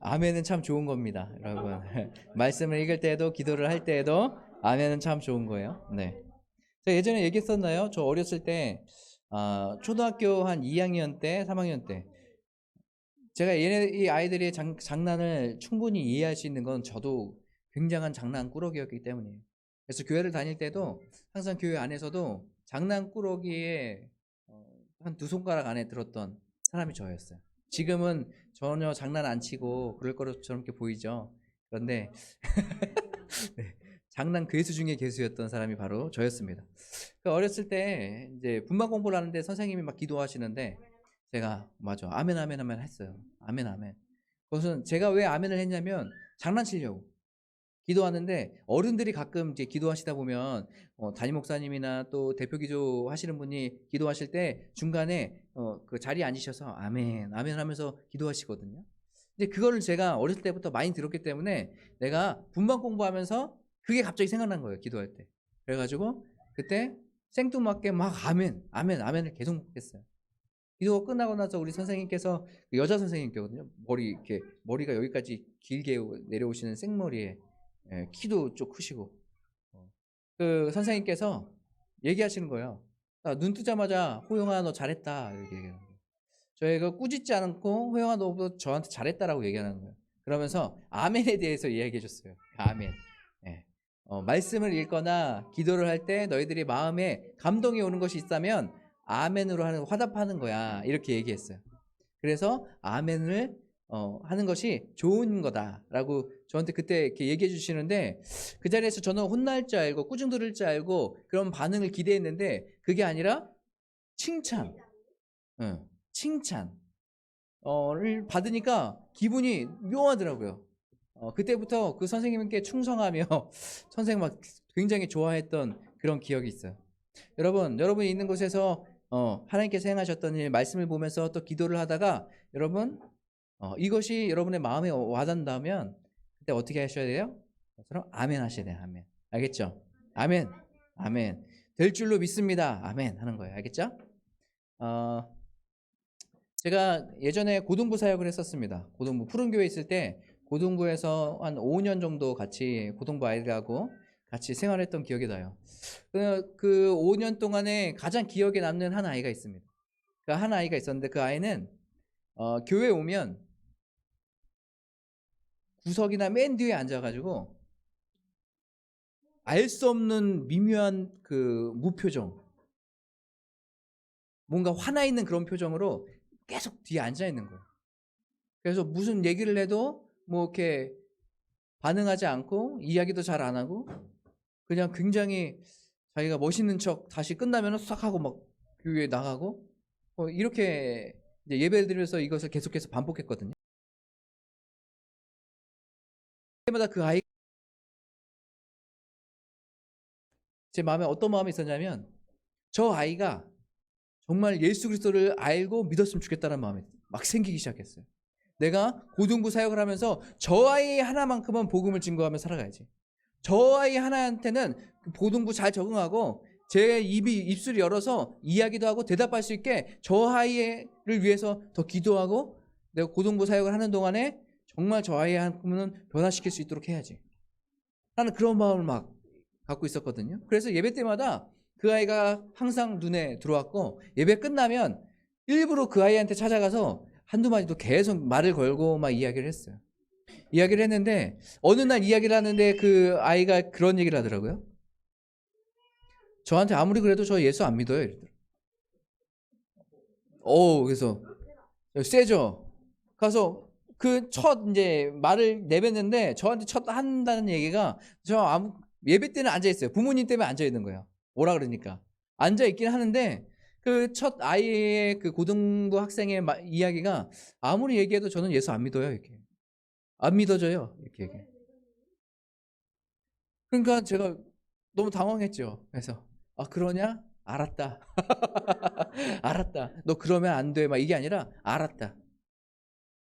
아멘은 참 좋은 겁니다, 여러분. 말씀을 읽을 때에도 기도를 할 때에도 아멘은 참 좋은 거예요. 네. 제가 예전에 얘기했었나요? 저 어렸을 때 초등학교 한 2학년 때, 3학년 때 제가 이 아이들의 장난을 충분히 이해할 수 있는 건 저도 굉장한 장난꾸러기였기 때문이에요. 그래서 교회를 다닐 때도 항상 교회 안에서도 장난꾸러기에 한 두 손가락 안에 들었던 사람이 저였어요. 지금은 전혀 장난 안 치고 그럴 것처럼 이렇게 보이죠. 그런데 네, 장난 괴수 중에 괴수였던 사람이 바로 저였습니다. 어렸을 때 이제 분만 공부를 하는데 선생님이 막 기도하시는데 제가 맞아 아멘 아멘 아멘 했어요. 아멘 아멘. 그것은 제가 왜 아멘을 했냐면 장난치려고 기도하는데 어른들이 가끔 이제 기도하시다 보면 담임 목사님이나 또 대표 기도 하시는 분이 기도하실 때 중간에 그 자리에 앉으셔서 아멘 아멘 하면서 기도하시거든요. 근데 그거를 제가 어렸을 때부터 많이 들었기 때문에 내가 분만 공부하면서 그게 갑자기 생각난 거예요, 기도할 때. 그래가지고 그때 생뚱맞게 막 아멘 아멘 아멘을 계속 했어요. 기도가 끝나고 나서 우리 선생님께서 여자 선생님께거든요. 머리가 여기까지 길게 내려오시는 생머리에 키도 좀 크시고 그 선생님께서 얘기하시는 거예요. 눈 뜨자마자 호영아 너 잘했다 이렇게 얘기해요. 저희가 꾸짖지 않고 호영아 너 저한테 잘했다라고 얘기하는 거예요. 그러면서 아멘에 대해서 이야기해 줬어요. 아멘. 예. 말씀을 읽거나 기도를 할 때 너희들이 마음에 감동이 오는 것이 있다면 아멘으로 화답하는 거야 이렇게 얘기했어요. 그래서 아멘을 하는 것이 좋은 거다라고 저한테 그때 이렇게 얘기해 주시는데 그 자리에서 저는 혼날 줄 알고 꾸중 들을 줄 알고 그런 반응을 기대했는데 그게 아니라 칭찬, 칭찬을 받으니까 기분이 묘하더라고요. 그때부터 그 선생님께 충성하며 선생님 막 굉장히 좋아했던 그런 기억이 있어요. 여러분이 있는 곳에서 하나님께서 행하셨던 일 말씀을 보면서 또 기도를 하다가 여러분 이것이 여러분의 마음에 와닿는다면 그때 어떻게 하셔야 돼요? 그럼 아멘 하셔야 돼요. 아멘. 알겠죠? 아멘. 아멘. 될 줄로 믿습니다. 아멘 하는 거예요. 알겠죠? 제가 예전에 고등부 사역을 했었습니다. 고등부 푸른교회 있을 때 고등부에서 한 5년 정도 같이 고등부 아이들하고 같이 생활했던 기억이 나요. 그 5년 동안에 가장 기억에 남는 한 아이가 있습니다. 그 한 아이가 있었는데 그 아이는 교회 오면 구석이나 맨 뒤에 앉아가지고 알 수 없는 미묘한 그 무표정, 뭔가 화나 있는 그런 표정으로 계속 뒤에 앉아 있는 거예요. 그래서 무슨 얘기를 해도 뭐 이렇게 반응하지 않고 이야기도 잘 안 하고 그냥 굉장히 자기가 멋있는 척 다시 끝나면 싹 하고 막 교회에 나가고 이렇게 이제 예배를 드리면서 이것을 계속해서 반복했거든요. 그때마다 그 아이 제 마음에 어떤 마음이 있었냐면 저 아이가 정말 예수 그리스도를 알고 믿었으면 좋겠다는 마음이 막 생기기 시작했어요. 내가 고등부 사역을 하면서 저 아이 하나만큼은 복음을 증거하며 살아가야지. 저 아이 하나한테는 고등부 잘 적응하고 제 입술이 열어서 이야기도 하고 대답할 수 있게 저 아이를 위해서 더 기도하고 내가 고등부 사역을 하는 동안에 정말 저 아이 한큼은 변화시킬 수 있도록 해야지. 나는 그런 마음을 막 갖고 있었거든요. 그래서 예배 때마다 그 아이가 항상 눈에 들어왔고 예배 끝나면 일부러 그 아이한테 찾아가서 한두 마디도 계속 말을 걸고 막 이야기를 했어요. 이야기를 했는데 어느 날 이야기를 하는데 그 아이가 그런 얘기를 하더라고요. 저한테 아무리 그래도 저 예수 안 믿어요. 이러더라고요. 그래서 세죠. 가서 그 첫 이제 말을 내뱉는데 저한테 첫 한다는 얘기가 예배 때는 앉아 있어요. 부모님 때문에 앉아 있는 거예요. 오라 그러니까 앉아 있긴 하는데 그 첫 아이의 그 고등부 학생의 이야기가 아무리 얘기해도 저는 예수 안 믿어요. 이렇게 안 믿어져요. 이렇게 얘기해. 그러니까 제가 너무 당황했죠. 그래서 그러냐? 알았다. 알았다. 너 그러면 안 돼. 막 이게 아니라 알았다.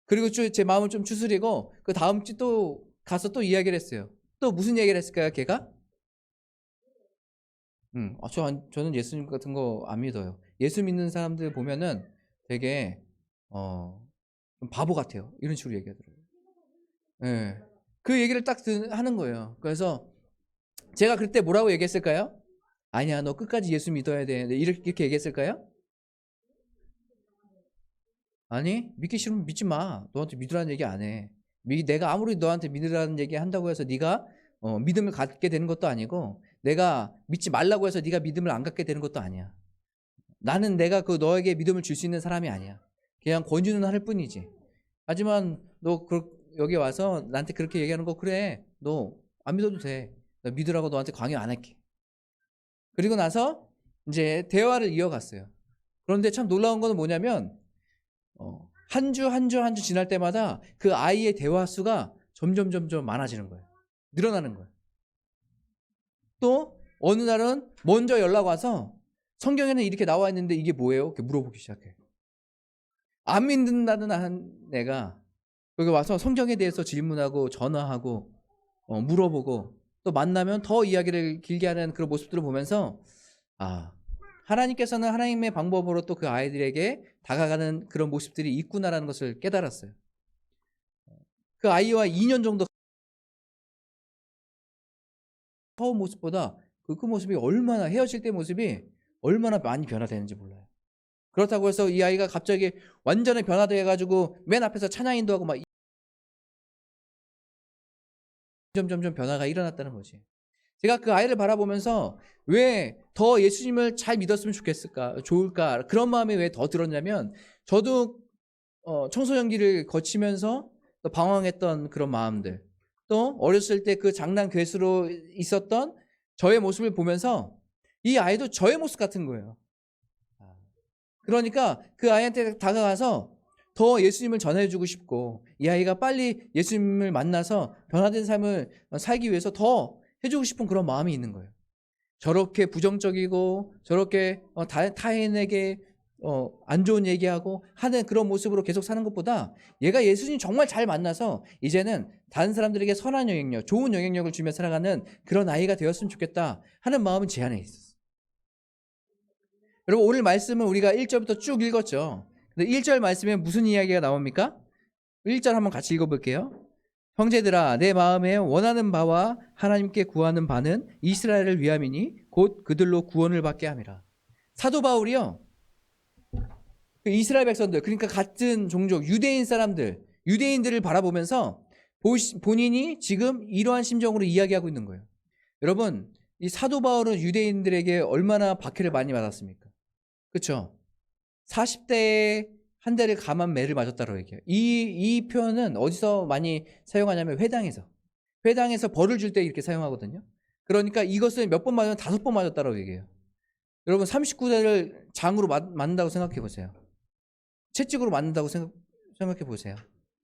그리고 제 마음을 좀 추스리고 그 다음 주 또 가서 또 이야기를 했어요. 또 무슨 얘기를 했을까요, 걔가? 저는 예수님 같은 거 안 믿어요. 예수 믿는 사람들 보면은 되게 좀 바보 같아요. 이런 식으로 얘기하더라고요. 예. 그 얘기를 딱 하는 거예요. 그래서 제가 그때 뭐라고 얘기했을까요? 아니야, 너 끝까지 예수 믿어야 돼. 이렇게 얘기했을까요? 아니, 믿기 싫으면 믿지 마. 너한테 믿으라는 얘기 안 해. 내가 아무리 너한테 믿으라는 얘기 한다고 해서 네가 믿음을 갖게 되는 것도 아니고, 내가 믿지 말라고 해서 네가 믿음을 안 갖게 되는 것도 아니야. 나는 내가 그 너에게 믿음을 줄 수 있는 사람이 아니야. 그냥 권유는 할 뿐이지. 하지만 너 여기 와서 나한테 그렇게 얘기하는 거 그래. 너 안 믿어도 돼. 나 믿으라고 너한테 강요 안 할게. 그리고 나서 이제 대화를 이어갔어요. 그런데 참 놀라운 거는 뭐냐면 한 주 한 주 한 주 지날 때마다 그 아이의 대화 수가 점점 많아지는 거예요. 늘어나는 거예요. 또 어느 날은 먼저 연락 와서 성경에는 이렇게 나와 있는데 이게 뭐예요? 이렇게 물어보기 시작해요. 안 믿는다는 한 애가 여기 와서 성경에 대해서 질문하고 전화하고 물어보고 또 만나면 더 이야기를 길게 하는 그런 모습들을 보면서 하나님께서는 하나님의 방법으로 또 그 아이들에게 다가가는 그런 모습들이 있구나라는 것을 깨달았어요. 그 아이와 2년 정도 처음 모습보다 그 모습이 얼마나 헤어질 때 모습이 얼마나 많이 변화되는지 몰라요. 그렇다고 해서 이 아이가 갑자기 완전히 변화돼가지고 맨 앞에서 찬양 인도하고 막 점점 변화가 일어났다는 거지. 제가 그 아이를 바라보면서 왜 더 예수님을 잘 믿었으면 좋을까 그런 마음이 왜 더 들었냐면 저도 청소년기를 거치면서 또 방황했던 그런 마음들, 또 어렸을 때 그 장난 괴수로 있었던 저의 모습을 보면서 이 아이도 저의 모습 같은 거예요. 그러니까 그 아이한테 다가가서 더 예수님을 전해주고 싶고 이 아이가 빨리 예수님을 만나서 변화된 삶을 살기 위해서 더 해주고 싶은 그런 마음이 있는 거예요. 저렇게 부정적이고 저렇게 타인에게 안 좋은 얘기하고 하는 그런 모습으로 계속 사는 것보다 얘가 예수님 정말 잘 만나서 이제는 다른 사람들에게 선한 영향력, 좋은 영향력을 주며 살아가는 그런 아이가 되었으면 좋겠다 하는 마음은 제 안에 있었어요. 여러분, 오늘 말씀은 우리가 1절부터 쭉 읽었죠. 근데 1절 말씀에 무슨 이야기가 나옵니까? 1절 한번 같이 읽어볼게요. 형제들아, 내 마음에 원하는 바와 하나님께 구하는 바는 이스라엘을 위함이니 곧 그들로 구원을 받게 함이라. 사도 바울이요, 그 이스라엘 백성들, 그러니까 같은 종족 유대인 사람들, 유대인들을 바라보면서 본인이 지금 이러한 심정으로 이야기하고 있는 거예요. 여러분, 이 사도 바울은 유대인들에게 얼마나 박해를 많이 받았습니까? 그렇죠? 40대에 한 대를 감한 매를 맞았다고 얘기해요. 이 표현은 어디서 많이 사용하냐면 회당에서 벌을 줄 때 이렇게 사용하거든요. 그러니까 이것을 몇 번 맞으면 5번 맞았다고 얘기해요. 여러분, 39대를 장으로 맞는다고 생각해 보세요. 채찍으로 맞는다고 생각해 보세요.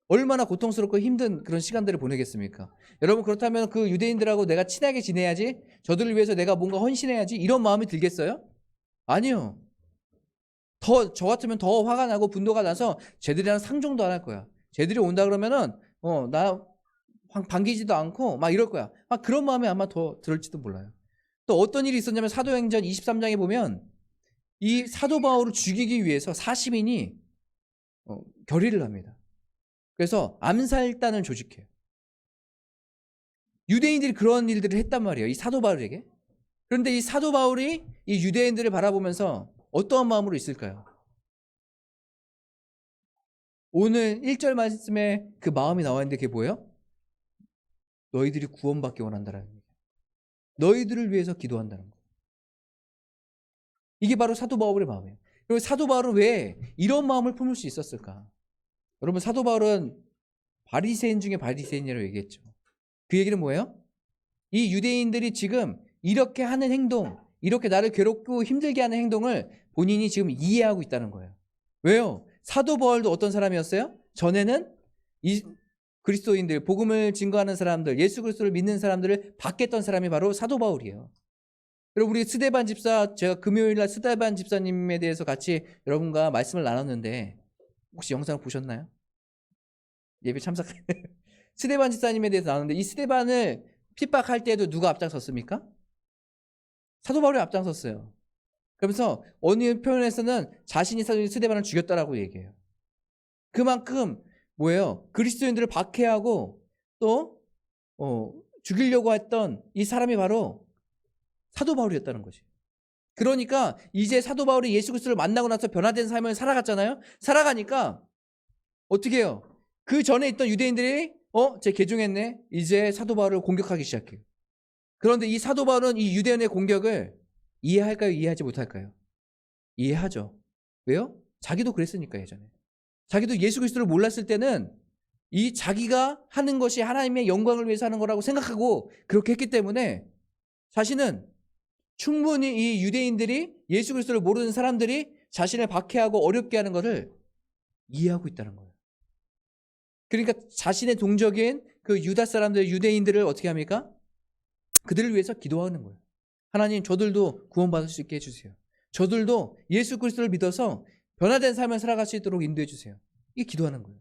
얼마나 고통스럽고 힘든 그런 시간들을 보내겠습니까? 여러분, 그렇다면 그 유대인들하고 내가 친하게 지내야지, 저들을 위해서 내가 뭔가 헌신해야지, 이런 마음이 들겠어요? 아니요. 저 같으면 더 화가 나고 분노가 나서 쟤들이랑 상종도 안 할 거야. 쟤들이 온다 그러면은 나 반기지도 않고 막 이럴 거야. 막 그런 마음이 아마 더 들을지도 몰라요. 또 어떤 일이 있었냐면 사도행전 23장에 보면 이 사도 바울을 죽이기 위해서 40인이 결의를 합니다. 그래서 암살단을 조직해요. 유대인들이 그런 일들을 했단 말이에요. 이 사도 바울에게. 그런데 이 사도 바울이 이 유대인들을 바라보면서 어떠한 마음으로 있을까요? 오늘 1절 말씀에 그 마음이 나와 있는데 그게 뭐예요? 너희들이 구원받기 원한다라는 얘기예요. 너희들을 위해서 기도한다는 거예요. 이게 바로 사도 바울의 마음이에요. 그리고 사도 바울은 왜 이런 마음을 품을 수 있었을까? 여러분, 사도 바울은 바리새인 중에 바리새인이라고 얘기했죠. 그 얘기는 뭐예요? 이 유대인들이 지금 이렇게 하는 행동, 이렇게 나를 괴롭고 힘들게 하는 행동을 본인이 지금 이해하고 있다는 거예요. 왜요? 사도 바울도 어떤 사람이었어요? 전에는 이 그리스도인들, 복음을 증거하는 사람들, 예수 그리스도를 믿는 사람들을 바뀌었던 사람이 바로 사도 바울이에요. 여러분, 우리 스데반 집사, 제가 금요일날 스데반 집사님에 대해서 같이 여러분과 말씀을 나눴는데 혹시 영상을 보셨나요? 예배 참석. 스데반 집사님에 대해서 나눴는데 이 스데반을 핍박할 때도 누가 앞장섰습니까? 사도 바울이 앞장섰어요. 그러면서 어느 표현에서는 자신이 스데반을 죽였다라고 얘기해요. 그만큼 뭐예요? 그리스도인들을 박해하고 또 죽이려고 했던 이 사람이 바로 사도 바울이었다는 것이. 그러니까 이제 사도 바울이 예수 그리스도를 만나고 나서 변화된 삶을 살아갔잖아요. 살아가니까 어떻게 해요? 그 전에 있던 유대인들이 쟤 개종했네. 이제 사도 바울을 공격하기 시작해요. 그런데 이 사도 바울은 이 유대인의 공격을 이해할까요? 이해하지 못할까요? 이해하죠. 왜요? 자기도 그랬으니까 예전에. 자기도 예수 그리스도를 몰랐을 때는 이 자기가 하는 것이 하나님의 영광을 위해서 하는 거라고 생각하고 그렇게 했기 때문에 자신은 충분히 이 유대인들이 예수 그리스도를 모르는 사람들이 자신을 박해하고 어렵게 하는 것을 이해하고 있다는 거예요. 그러니까 자신의 동족인 그 유다 사람들, 유대인들을 어떻게 합니까? 그들을 위해서 기도하는 거예요. 하나님, 저들도 구원받을 수 있게 해주세요. 저들도 예수 그리스도를 믿어서 변화된 삶을 살아갈 수 있도록 인도해 주세요. 이게 기도하는 거예요.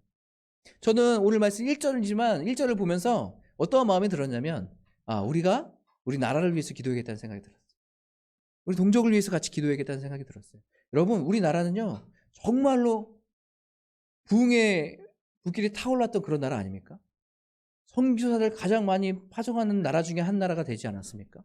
저는 오늘 말씀 1절이지만 1절을 보면서 어떠한 마음이 들었냐면 우리가 우리 나라를 위해서 기도해야겠다는 생각이 들었어요. 우리 동족을 위해서 같이 기도해야겠다는 생각이 들었어요. 여러분, 우리나라는요 정말로 부흥의 불길이 타올랐던 그런 나라 아닙니까? 선교사를 가장 많이 파송하는 나라 중에 한 나라가 되지 않았습니까?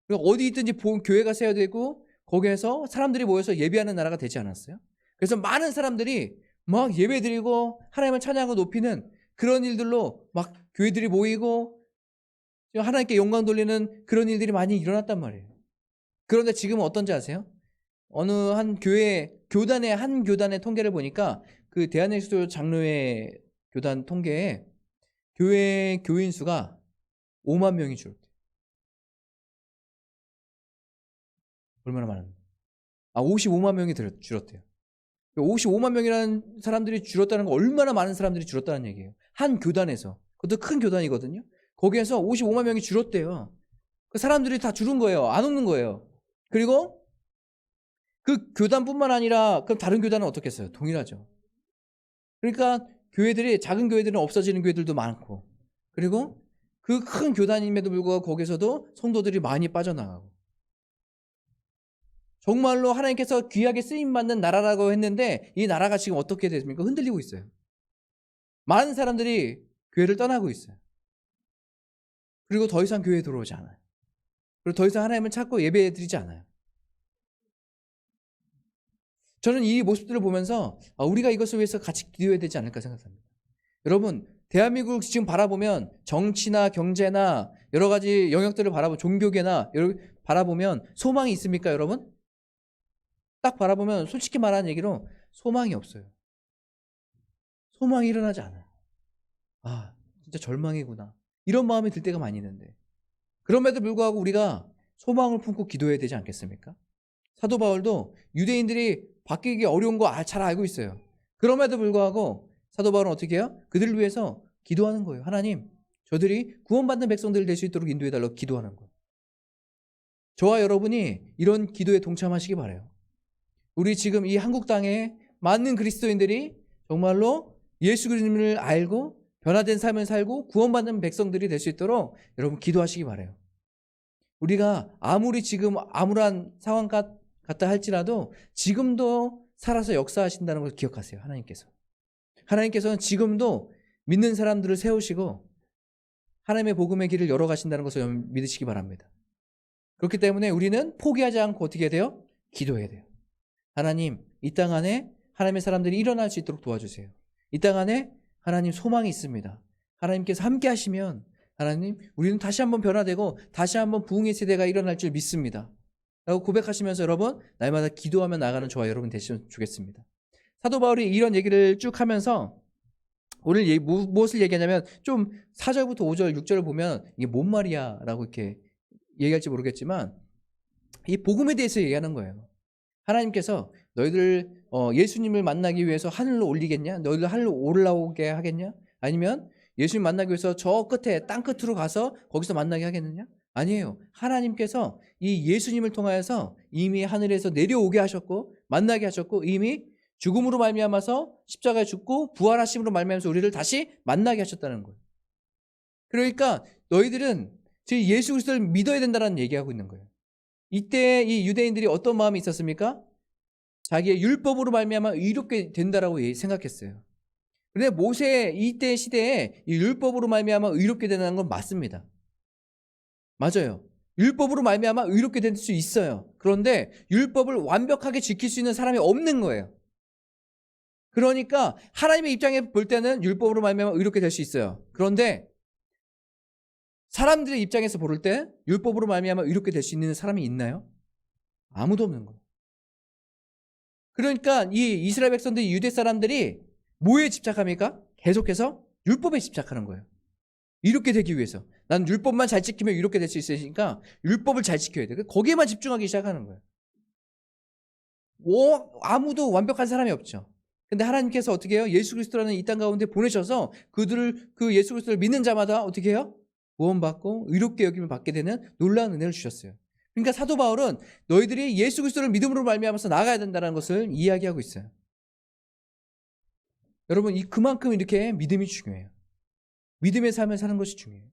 그리고 어디 있든지 교회가 세워야 되고 거기에서 사람들이 모여서 예배하는 나라가 되지 않았어요? 그래서 많은 사람들이 막 예배드리고 하나님을 찬양하고 높이는 그런 일들로 막 교회들이 모이고 하나님께 영광 돌리는 그런 일들이 많이 일어났단 말이에요. 그런데 지금은 어떤지 아세요? 어느 한 교단의 한 교단의 통계를 보니까 그 대한예수교 장로회 교단 통계에 교회 교인 수가 5만 명이 줄었대요. 얼마나 많은데? 55만 명이 줄었대요. 55만 명이라는 사람들이 줄었다는 건 얼마나 많은 사람들이 줄었다는 얘기예요. 한 교단에서. 그것도 큰 교단이거든요. 거기에서 55만 명이 줄었대요. 그 사람들이 다 줄은 거예요. 안 오는 거예요. 그리고 그 교단뿐만 아니라 그럼 다른 교단은 어떻겠어요? 동일하죠. 그러니까 교회들이 작은 교회들은 없어지는 교회들도 많고 그리고 그 큰 교단임에도 불구하고 거기서도 성도들이 많이 빠져나가고 정말로 하나님께서 귀하게 쓰임받는 나라라고 했는데 이 나라가 지금 어떻게 됐습니까? 흔들리고 있어요. 많은 사람들이 교회를 떠나고 있어요. 그리고 더 이상 교회에 들어오지 않아요. 그리고 더 이상 하나님을 찾고 예배드리지 않아요. 저는 이 모습들을 보면서 우리가 이것을 위해서 같이 기도해야 되지 않을까 생각합니다. 여러분, 대한민국 지금 바라보면 정치나 경제나 여러 가지 영역들을 바라보면 종교계나 바라보면 소망이 있습니까, 여러분? 딱 바라보면 솔직히 말하는 얘기로 소망이 없어요. 소망이 일어나지 않아요. 진짜 절망이구나. 이런 마음이 들 때가 많이 있는데 그럼에도 불구하고 우리가 소망을 품고 기도해야 되지 않겠습니까? 사도 바울도 유대인들이 바뀌기 어려운 거 잘 알고 있어요. 그럼에도 불구하고 사도 바울은 어떻게 해요? 그들을 위해서 기도하는 거예요. 하나님, 저들이 구원받는 백성들 될 수 있도록 인도해달라고 기도하는 거예요. 저와 여러분이 이런 기도에 동참하시기 바라요. 우리 지금 이 한국 땅에 많은 그리스도인들이 정말로 예수 그리스도를 알고 변화된 삶을 살고 구원받는 백성들이 될 수 있도록 여러분 기도하시기 바라요. 우리가 아무리 지금 암울한 상황 같다 할지라도 지금도 살아서 역사하신다는 걸 기억하세요. 하나님께서는 지금도 믿는 사람들을 세우시고 하나님의 복음의 길을 열어가신다는 것을 믿으시기 바랍니다. 그렇기 때문에 우리는 포기하지 않고 어떻게 해야 돼요? 기도해야 돼요. 하나님, 이 땅 안에 하나님의 사람들이 일어날 수 있도록 도와주세요. 이 땅 안에 하나님 소망이 있습니다. 하나님께서 함께 하시면 하나님, 우리는 다시 한번 변화되고 다시 한번 부흥의 세대가 일어날 줄 믿습니다. 라고 고백하시면서 여러분, 날마다 기도하며 나가는 저와 여러분 되시면 좋겠습니다. 사도 바울이 이런 얘기를 쭉 하면서 오늘 무엇을 얘기하냐면 좀 4절부터 5절, 6절을 보면 이게 뭔 말이야 라고 이렇게 얘기할지 모르겠지만 이 복음에 대해서 얘기하는 거예요. 하나님께서 너희들 예수님을 만나기 위해서 하늘로 올리겠냐? 너희들 하늘로 올라오게 하겠냐? 아니면 예수님 만나기 위해서 저 끝에 땅 끝으로 가서 거기서 만나게 하겠느냐? 아니에요. 하나님께서 이 예수님을 통하여서 이미 하늘에서 내려오게 하셨고 만나게 하셨고 이미 죽음으로 말미암아서 십자가에 죽고 부활하심으로 말미암아서 우리를 다시 만나게 하셨다는 거예요. 그러니까 너희들은 지금 예수 그리스도를 믿어야 된다는 얘기하고 있는 거예요. 이때 이 유대인들이 어떤 마음이 있었습니까? 자기의 율법으로 말미암아 의롭게 된다라고 생각했어요. 그런데 모세 이때 시대에 이 율법으로 말미암아 의롭게 되는 건 맞습니다. 맞아요. 율법으로 말미암아 의롭게 될 수 있어요. 그런데 율법을 완벽하게 지킬 수 있는 사람이 없는 거예요. 그러니까 하나님의 입장에 볼 때는 율법으로 말미암아 의롭게 될 수 있어요. 그런데 사람들의 입장에서 볼 때 율법으로 말미암아 의롭게 될 수 있는 사람이 있나요? 아무도 없는 거예요. 그러니까 이 이스라엘 백성들, 유대 사람들이 뭐에 집착합니까? 계속해서 율법에 집착하는 거예요. 이렇게 되기 위해서. 난 율법만 잘 지키면 이렇게 될 수 있으니까 율법을 잘 지켜야 돼. 거기에만 집중하기 시작하는 거예요. 아무도 완벽한 사람이 없죠. 근데 하나님께서 어떻게 해요? 예수 그리스도라는 이 땅 가운데 보내셔서 그 예수 그리스도를 믿는 자마다 어떻게 해요? 구원받고 의롭게 여김을 받게 되는 놀라운 은혜를 주셨어요. 그러니까 사도 바울은 너희들이 예수 그리스도를 믿음으로 말미암아서 나아가야 된다는 것을 이야기하고 있어요. 여러분, 그만큼 이렇게 믿음이 중요해요. 믿음의 삶을 사는 것이 중요해요.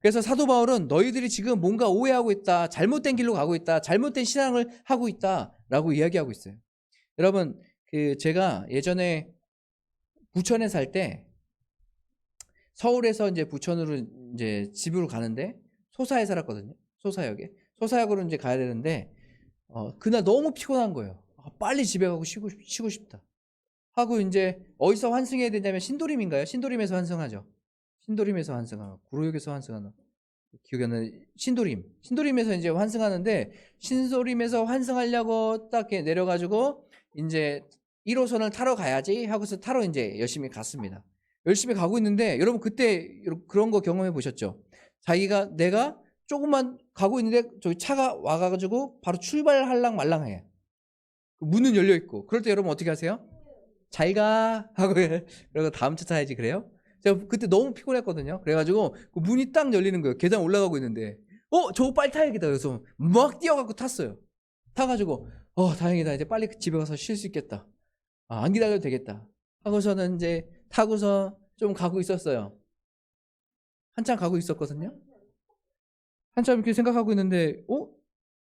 그래서 사도 바울은 너희들이 지금 뭔가 오해하고 있다, 잘못된 길로 가고 있다, 잘못된 신앙을 하고 있다라고 이야기하고 있어요. 여러분, 제가 예전에 부천에 살 때 서울에서 이제 부천으로 이제 집으로 가는데 소사에 살았거든요. 소사역에. 소사역으로 이제 가야 되는데 그날 너무 피곤한 거예요. 빨리 집에 가고 쉬고 싶다. 하고 이제 어디서 환승해야 되냐면 신도림인가요? 신도림에서 환승하죠. 신도림에서 환승하고 구로역에서 환승하는 기억이 안 나요. 신도림에서 이제 환승하는데 신도림에서 환승하려고 딱 이렇게 내려가지고 이제 1호선을 타러 가야지 하고서 타러 이제 열심히 갔습니다. 열심히 가고 있는데 여러분 그때 그런 거 경험해 보셨죠? 내가 조금만 가고 있는데 저기 차가 와가지고 바로 출발할랑 말랑해. 문은 열려 있고. 그럴 때 여러분 어떻게 하세요? 잘 가 하고 그러고 다음 차 타야지 그래요? 제가 그때 너무 피곤했거든요. 그래가지고 그 문이 딱 열리는 거예요. 계단 올라가고 있는데 저거 빨리 타야겠다. 그래서 막 뛰어가고 탔어요. 타가지고 다행이다. 이제 빨리 집에 가서 쉴 수 있겠다. 안 기다려도 되겠다. 하고서는 이제 타고서 좀 가고 있었어요. 한참 가고 있었거든요. 한참 이렇게 생각하고 있는데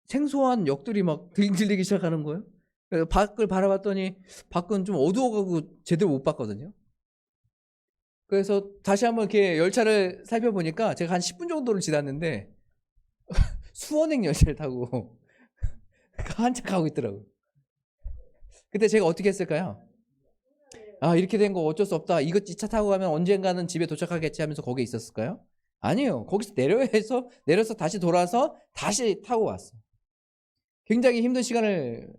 생소한 역들이 막 들리기 시작하는 거예요. 그래서 밖을 바라봤더니 밖은 좀 어두워가고 제대로 못 봤거든요. 그래서 다시 한번 이렇게 열차를 살펴보니까 제가 한 10분 정도를 지났는데 수원행 열차를 타고 한참 가고 있더라고요. 그때 제가 어떻게 했을까요? 이렇게 된 거 어쩔 수 없다. 이 차 타고 가면 언젠가는 집에 도착하겠지 하면서 거기에 있었을까요? 아니에요. 거기서 내려서 다시 돌아서 다시 타고 왔어요. 굉장히 힘든 시간을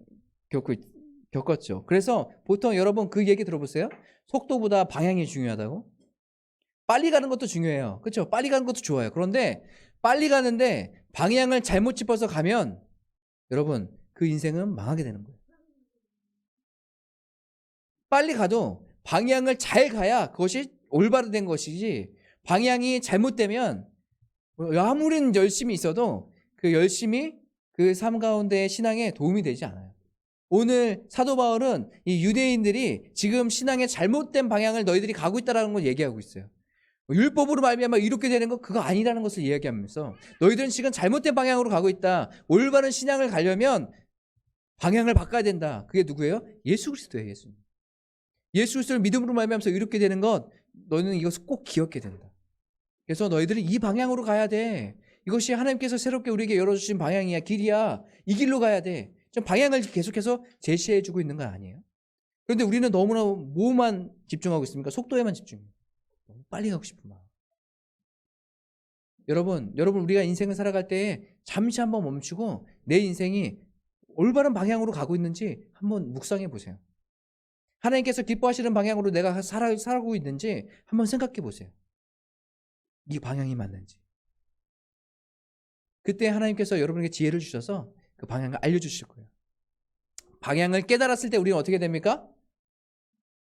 겪었죠. 그래서 보통 여러분 그 얘기 들어보세요. 속도보다 방향이 중요하다고. 빨리 가는 것도 중요해요. 그렇죠? 빨리 가는 것도 좋아요. 그런데 빨리 가는데 방향을 잘못 짚어서 가면 여러분 그 인생은 망하게 되는 거예요. 빨리 가도 방향을 잘 가야 그것이 올바로 된 것이지 방향이 잘못되면 아무리 열심히 있어도 그 열심히 그 삶 가운데의 신앙에 도움이 되지 않아요. 오늘 사도 바울은 이 유대인들이 지금 신앙의 잘못된 방향을 너희들이 가고 있다는 걸 얘기하고 있어요. 율법으로 말미암아 이렇게 되는 거 그거 아니라는 것을 이야기하면서 너희들은 지금 잘못된 방향으로 가고 있다. 올바른 신앙을 가려면 방향을 바꿔야 된다. 그게 누구예요? 예수 그리스도예요. 예수님. 예수 그리스도를 믿음으로 말미암아서 이렇게 되는 것 너희는 이것을 꼭 기억해야 된다. 그래서 너희들은 이 방향으로 가야 돼. 이것이 하나님께서 새롭게 우리에게 열어주신 방향이야. 길이야. 이 길로 가야 돼. 좀 방향을 계속해서 제시해주고 있는 건 아니에요. 그런데 우리는 너무나 뭐만 집중하고 있습니까? 속도에만 집중해요. 너무 빨리 가고 싶은 마음. 여러분 우리가 인생을 살아갈 때 잠시 한번 멈추고 내 인생이 올바른 방향으로 가고 있는지 한번 묵상해 보세요. 하나님께서 기뻐하시는 방향으로 내가 살아가고 있는지 한번 생각해 보세요. 이 방향이 맞는지. 그때 하나님께서 여러분에게 지혜를 주셔서 그 방향을 알려주실 거예요. 방향을 깨달았을 때 우리는 어떻게 됩니까?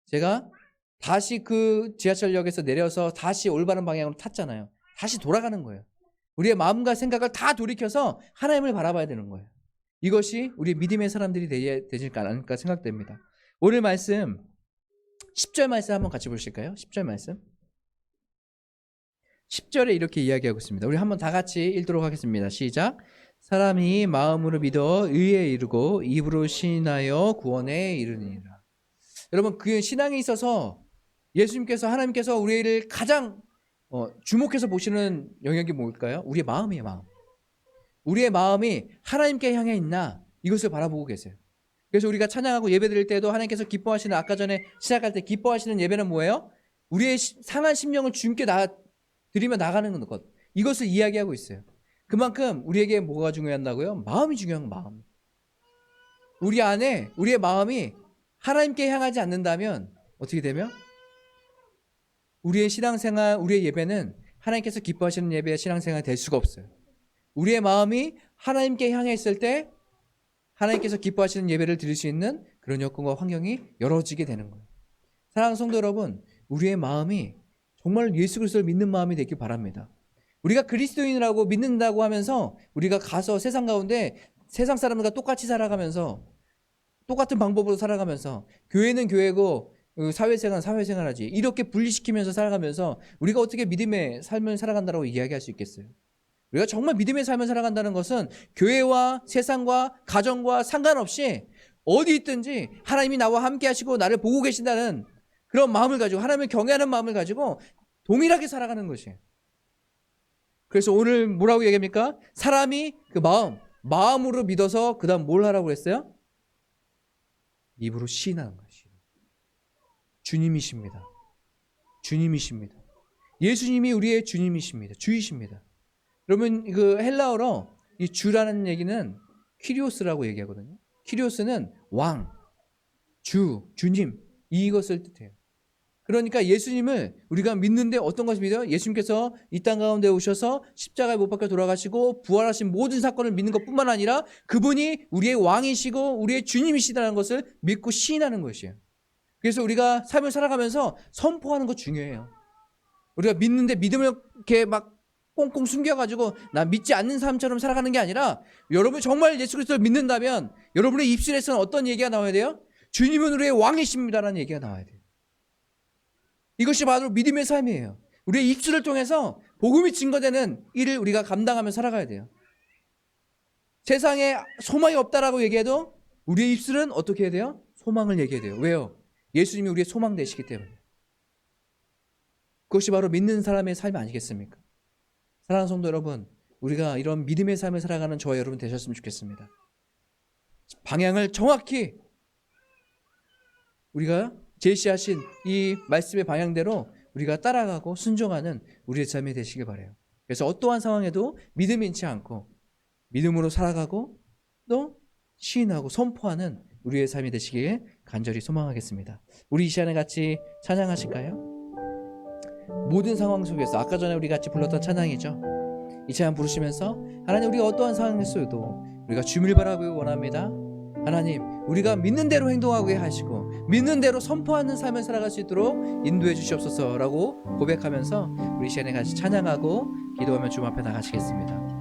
제가 다시 그 지하철역에서 내려서 다시 올바른 방향으로 탔잖아요. 다시 돌아가는 거예요. 우리의 마음과 생각을 다 돌이켜서 하나님을 바라봐야 되는 거예요. 이것이 우리 믿음의 사람들이 되지 않을까 생각됩니다. 오늘 말씀 10절 말씀 한번 같이 보실까요? 10절 말씀. 10절에 이렇게 이야기하고 있습니다. 우리 한번 다 같이 읽도록 하겠습니다. 시작. 사람이 마음으로 믿어 의에 이르고 입으로 신하여 구원에 이르니라. 여러분 그 신앙에 있어서 예수님께서 하나님께서 우리를 가장 주목해서 보시는 영역이 뭘까요? 우리의 마음이에요. 마음. 우리의 마음이 하나님께 향해 있나 이것을 바라보고 계세요. 그래서 우리가 찬양하고 예배드릴 때도 하나님께서 기뻐하시는, 아까 전에 시작할 때 기뻐하시는 예배는 뭐예요? 우리의 상한 심령을 주님께 드리며 나가는 것, 이것을 이야기하고 있어요. 그만큼 우리에게 뭐가 중요한다고요? 마음이 중요한 마음. 우리 안에 우리의 마음이 하나님께 향하지 않는다면 어떻게 되며? 우리의 신앙생활, 우리의 예배는 하나님께서 기뻐하시는 예배의 신앙생활이 될 수가 없어요. 우리의 마음이 하나님께 향해 있을 때 하나님께서 기뻐하시는 예배를 드릴 수 있는 그런 여건과 환경이 열어지게 되는 거예요. 사랑하는 성도 여러분, 우리의 마음이 정말 예수 그리스도를 믿는 마음이 되길 바랍니다. 우리가 그리스도인이라고 믿는다고 하면서 우리가 가서 세상 가운데 세상 사람들과 똑같이 살아가면서 똑같은 방법으로 살아가면서 교회는 교회고 사회생활은 사회생활하지 이렇게 분리시키면서 살아가면서 우리가 어떻게 믿음의 삶을 살아간다고 이야기할 수 있겠어요? 우리가 정말 믿음의 삶을 살아간다는 것은 교회와 세상과 가정과 상관없이 어디 있든지 하나님이 나와 함께 하시고 나를 보고 계신다는 그런 마음을 가지고 하나님을 경외하는 마음을 가지고 동일하게 살아가는 것이에요. 그래서 오늘 뭐라고 얘기합니까? 사람이 그 마음으로 믿어서 그 다음 뭘 하라고 했어요? 입으로 시인하는 것이. 주님이십니다. 주님이십니다. 예수님이 우리의 주님이십니다. 주이십니다. 여러분 그 헬라어로 이 주라는 얘기는 키리오스라고 얘기하거든요. 키리오스는 왕, 주님 이것을 뜻해요. 그러니까 예수님을 우리가 믿는데 어떤 것을 믿어요? 예수님께서 이 땅 가운데 오셔서 십자가에 못 박혀 돌아가시고 부활하신 모든 사건을 믿는 것뿐만 아니라 그분이 우리의 왕이시고 우리의 주님이시다는 것을 믿고 시인하는 것이에요. 그래서 우리가 삶을 살아가면서 선포하는 거 중요해요. 우리가 믿는데 믿음을 이렇게 막 꽁꽁 숨겨가지고 나 믿지 않는 사람처럼 살아가는 게 아니라 여러분이 정말 예수 그리스도를 믿는다면 여러분의 입술에서는 어떤 얘기가 나와야 돼요? 주님은 우리의 왕이십니다라는 얘기가 나와야 돼요. 이것이 바로 믿음의 삶이에요. 우리의 입술을 통해서 복음이 증거되는 일을 우리가 감당하며 살아가야 돼요. 세상에 소망이 없다라고 얘기해도 우리의 입술은 어떻게 해야 돼요? 소망을 얘기해야 돼요. 왜요? 예수님이 우리의 소망 되시기 때문에. 그것이 바로 믿는 사람의 삶 아니겠습니까? 사랑하는 성도 여러분, 우리가 이런 믿음의 삶을 살아가는 저와 여러분 되셨으면 좋겠습니다. 방향을 정확히 우리가 제시하신 이 말씀의 방향대로 우리가 따라가고 순종하는 우리의 삶이 되시길 바라요. 그래서 어떠한 상황에도 믿음 잃지 않고 믿음으로 살아가고 또 시인하고 선포하는 우리의 삶이 되시길 간절히 소망하겠습니다. 우리 이 시간에 같이 찬양하실까요? 모든 상황 속에서 아까 전에 우리 같이 불렀던 찬양이죠. 이 찬양 부르시면서 하나님 우리가 어떠한 상황에서도 우리가 주님을 바라보기 원합니다. 하나님 우리가 믿는 대로 행동하게 하시고 믿는 대로 선포하는 삶을 살아갈 수 있도록 인도해 주시옵소서라고 고백하면서 우리 시간에 같이 찬양하고 기도하며 주님 앞에 나가시겠습니다.